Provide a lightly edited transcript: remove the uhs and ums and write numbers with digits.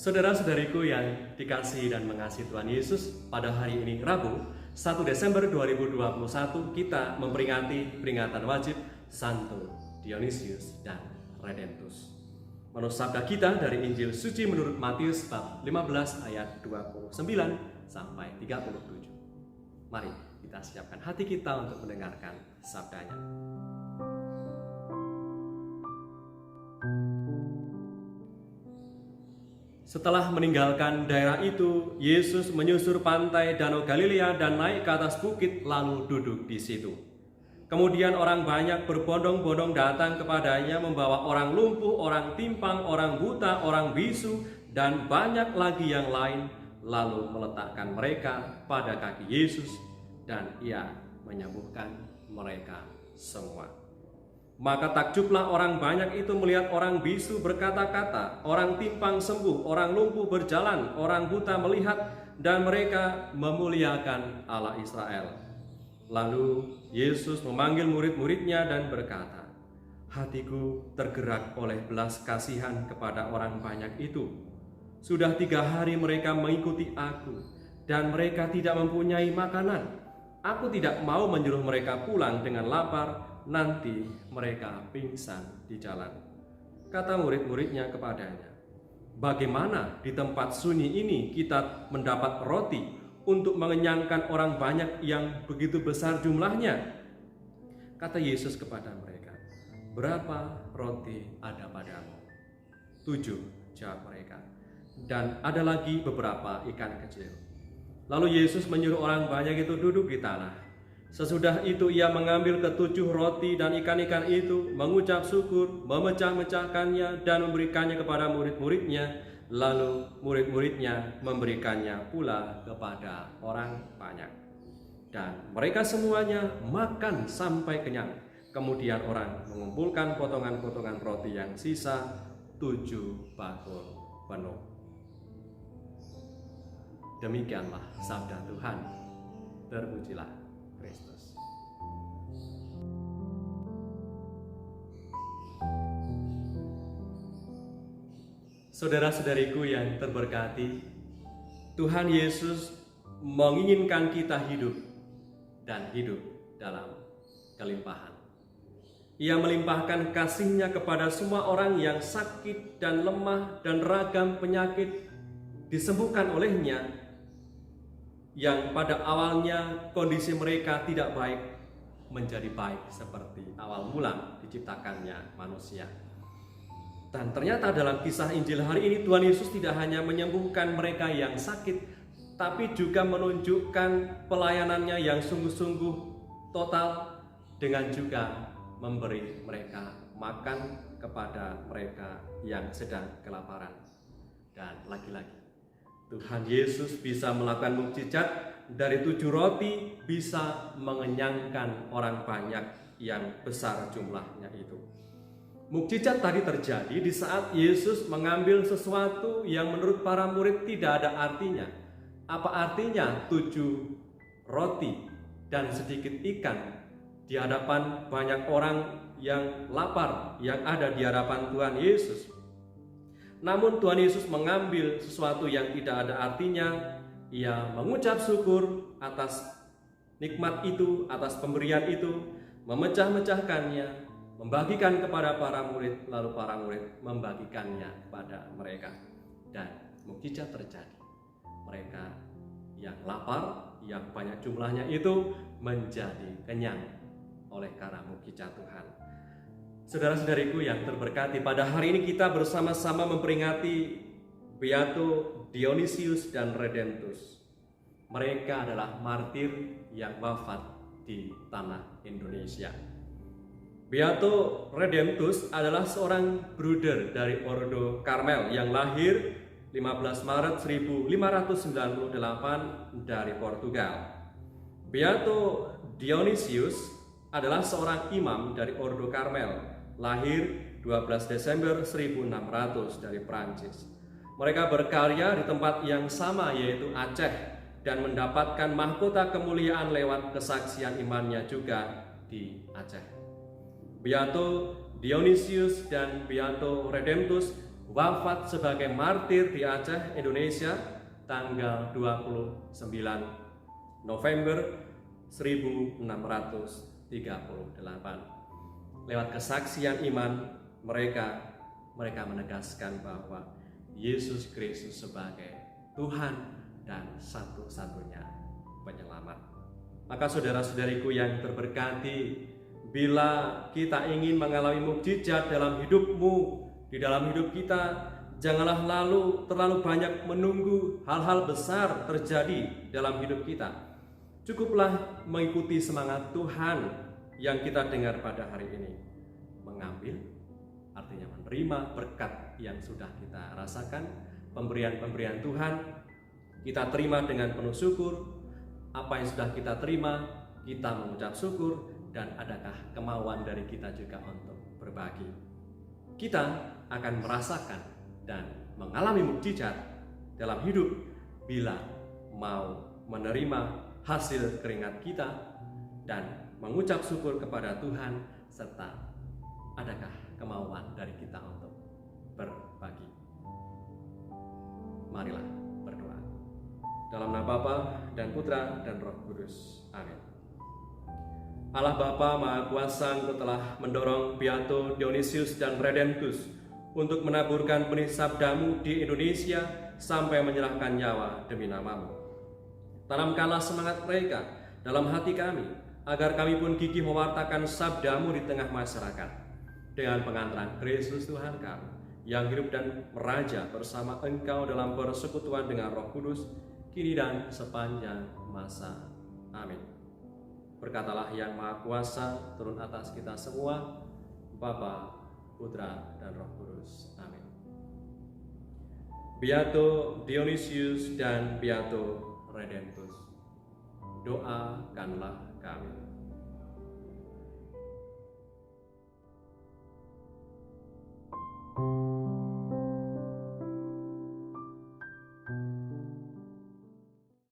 Saudara-saudariku yang dikasihi dan mengasihi Tuhan Yesus, pada hari ini Rabu 1 Desember 2021 kita memperingati peringatan wajib Santo Dionysius dan Redemptus. Menurut sabda kita dari Injil Suci menurut Matius bab 15 ayat 29 sampai 37. Mari kita siapkan hati kita untuk mendengarkan sabdanya. Setelah meninggalkan daerah itu, Yesus menyusur pantai Danau Galilea dan naik ke atas bukit lalu duduk di situ. Kemudian orang banyak berbondong-bondong datang kepadanya membawa orang lumpuh, orang timpang, orang buta, orang bisu, dan banyak lagi yang lain, lalu meletakkan mereka pada kaki Yesus dan ia menyembuhkan mereka semua. Maka takjublah orang banyak itu melihat orang bisu berkata-kata, orang timpang sembuh, orang lumpuh berjalan, orang buta melihat, dan mereka memuliakan Allah Israel. Lalu Yesus memanggil murid-muridnya dan berkata, "Hatiku tergerak oleh belas kasihan kepada orang banyak itu. Sudah 3 hari mereka mengikuti aku, dan mereka tidak mempunyai makanan. Aku tidak mau menyuruh mereka pulang dengan lapar, nanti mereka pingsan di jalan." Kata murid-muridnya kepadanya, "Bagaimana di tempat sunyi ini kita mendapat roti untuk mengenyangkan orang banyak yang begitu besar jumlahnya?" Kata Yesus kepada mereka, "Berapa roti ada padamu?" 7, jawab mereka. "Dan ada lagi beberapa ikan kecil." Lalu Yesus menyuruh orang banyak itu duduk di tanah. Sesudah itu ia mengambil ke-7 roti dan ikan-ikan itu, mengucap syukur, memecah-mecahkannya dan memberikannya kepada murid-muridnya. Lalu murid-muridnya memberikannya pula kepada orang banyak. Dan mereka semuanya makan sampai kenyang. Kemudian orang mengumpulkan potongan-potongan roti yang sisa 7 bakul penuh. Demikianlah sabda Tuhan. Terpujilah Kristus. Saudara-saudariku yang terberkati, Tuhan Yesus menginginkan kita hidup dan hidup dalam kelimpahan. Ia melimpahkan kasih-Nya kepada semua orang yang sakit dan lemah dan ragam penyakit disembuhkan oleh-Nya, yang pada awalnya kondisi mereka tidak baik menjadi baik seperti awal mula diciptakannya manusia. Dan ternyata dalam kisah Injil hari ini Tuhan Yesus tidak hanya menyembuhkan mereka yang sakit, tapi juga menunjukkan pelayanannya yang sungguh-sungguh total dengan juga memberi mereka makan kepada mereka yang sedang kelaparan. Dan lagi-lagi Tuhan Yesus bisa melakukan mukjizat, dari 7 roti bisa mengenyangkan orang banyak yang besar jumlahnya itu. Mukjizat tadi terjadi di saat Yesus mengambil sesuatu yang menurut para murid tidak ada artinya. Apa artinya 7 roti dan sedikit ikan di hadapan banyak orang yang lapar yang ada di hadapan Tuhan Yesus? Namun Tuhan Yesus mengambil sesuatu yang tidak ada artinya. Ia mengucap syukur atas nikmat itu, atas pemberian itu, memecah-mecahkannya, membagikan kepada para murid, lalu para murid membagikannya kepada mereka. Dan mukjizat terjadi. Mereka yang lapar, yang banyak jumlahnya itu menjadi kenyang oleh karena mukjizat Tuhan. Saudara-saudariku yang terberkati, pada hari ini kita bersama-sama memperingati Beato Dionysius dan Redemptus. Mereka adalah martir yang wafat di tanah Indonesia. Beato Redemptus adalah seorang bruder dari Ordo Karmel yang lahir 15 Maret 1598 dari Portugal. Beato Dionysius adalah seorang imam dari Ordo Karmel, lahir 12 Desember 1600 dari Prancis. Mereka berkarya di tempat yang sama, yaitu Aceh, dan mendapatkan mahkota kemuliaan lewat kesaksian imannya juga di Aceh. Beato Dionysius dan Beato Redemptus wafat sebagai martir di Aceh, Indonesia, tanggal 29 November 1638. Lewat kesaksian iman mereka menegaskan bahwa Yesus Kristus sebagai Tuhan dan satu-satunya penyelamat. Maka saudara-saudariku yang terberkati, bila kita ingin mengalami mukjizat dalam hidupmu, di dalam hidup kita, janganlah terlalu banyak menunggu hal-hal besar terjadi dalam hidup kita. Cukuplah mengikuti semangat Tuhan yang kita dengar pada hari ini. Mengambil, artinya menerima berkat yang sudah kita rasakan, pemberian-pemberian Tuhan, kita terima dengan penuh syukur. Apa yang sudah kita terima, kita mengucap syukur, dan adakah kemauan dari kita juga untuk berbagi. Kita akan merasakan dan mengalami mukjizat dalam hidup bila mau menerima hasil keringat kita dan mengucap syukur kepada Tuhan, serta adakah kemauan dari kita untuk berbagi. Marilah berdoa. Dalam nama Bapa dan Putra dan Roh Kudus. Amin. Allah Bapa Maha Kuasa, Engkau telah mendorong Beato Dionysius dan Redentus untuk menaburkan benih sabdamu di Indonesia sampai menyerahkan nyawa demi nama-Mu. Tanamkanlah semangat mereka dalam hati kami, agar kami pun gigih mewartakan sabdamu di tengah masyarakat, dengan pengantaran Kristus Tuhan kami, yang hidup dan meraja bersama Engkau dalam persekutuan dengan Roh Kudus, kini dan sepanjang masa. Amin. Berkatalah yang Maha Kuasa turun atas kita semua, Bapa, Putra, dan Roh Kudus. Amin. Beato Dionysius dan Beato Redentus, doakanlah kami.